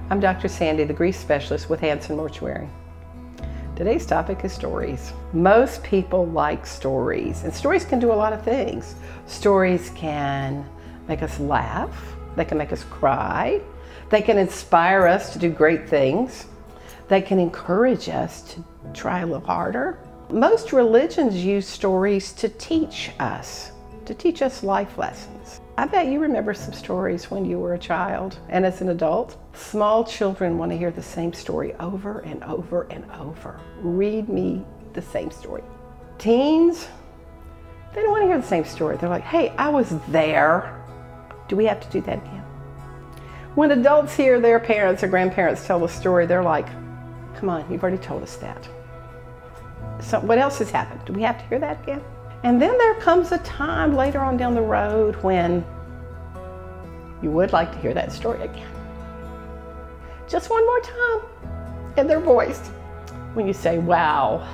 I'm Dr. Sandy, the grief specialist with Hansen Mortuary. Today's topic is stories. Most people like stories, and stories can do a lot of things. Stories can make us laugh, they can make us cry, they can inspire us to do great things, they can encourage us to try a little harder. Most religions use stories to teach us life lessons. I bet you remember some stories when you were a child and as an adult. Small children want to hear the same story over and over and over. Read me the same story. Teens, they don't want to hear the same story. They're like, hey, I was there. Do we have to do that again? When adults hear their parents or grandparents tell a story, they're like, come on, you've already told us that. So what else has happened? Do we have to hear that again? And then there comes a time later on down the road when you would like to hear that story again. Just one more time in their voice. When you say, wow,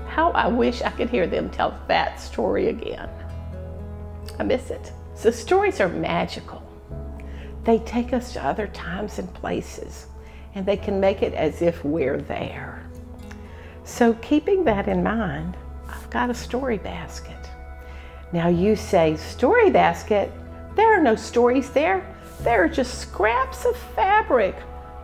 how I wish I could hear them tell that story again. I miss it. So stories are magical. They take us to other times and places, and they can make it as if we're there. So keeping that in mind, I've got a story basket. Now you say, story basket? There are no stories there. There are just scraps of fabric.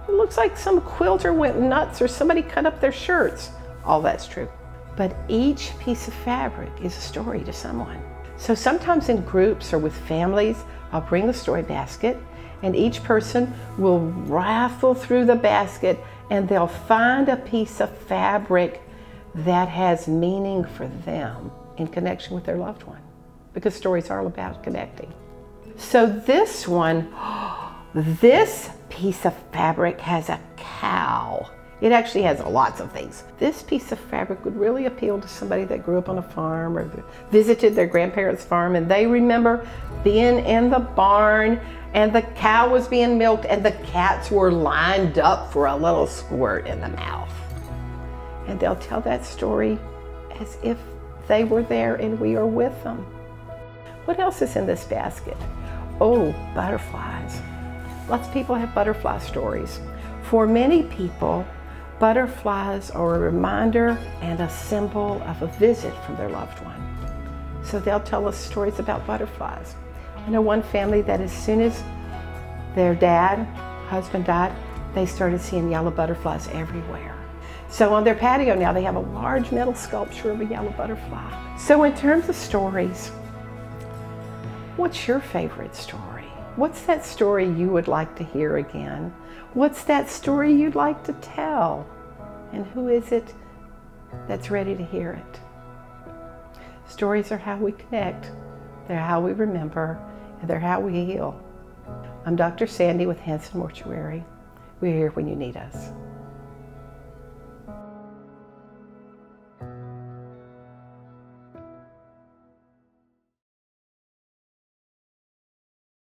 It looks like some quilter went nuts or somebody cut up their shirts. All that's true. But each piece of fabric is a story to someone. So sometimes in groups or with families, I'll bring the story basket and each person will raffle through the basket and they'll find a piece of fabric that has meaning for them in connection with their loved one, because stories are all about connecting. So this one, this piece of fabric has a cow. It actually has lots of things. This piece of fabric would really appeal to somebody that grew up on a farm or visited their grandparents' farm, and they remember being in the barn and the cow was being milked and the cats were lined up for a little squirt in the mouth. And they'll tell that story as if they were there and we are with them. What else is in this basket? Oh, butterflies. Lots of people have butterfly stories. For many people, butterflies are a reminder and a symbol of a visit from their loved one. So they'll tell us stories about butterflies. I know one family that as soon as their husband died, they started seeing yellow butterflies everywhere. So on their patio now, they have a large metal sculpture of a yellow butterfly. So in terms of stories, what's your favorite story? What's that story you would like to hear again? What's that story you'd like to tell? And who is it that's ready to hear it? Stories are how we connect. They're how we remember, and they're how we heal. I'm Dr. Sandy with Hansen Mortuary. We're here when you need us.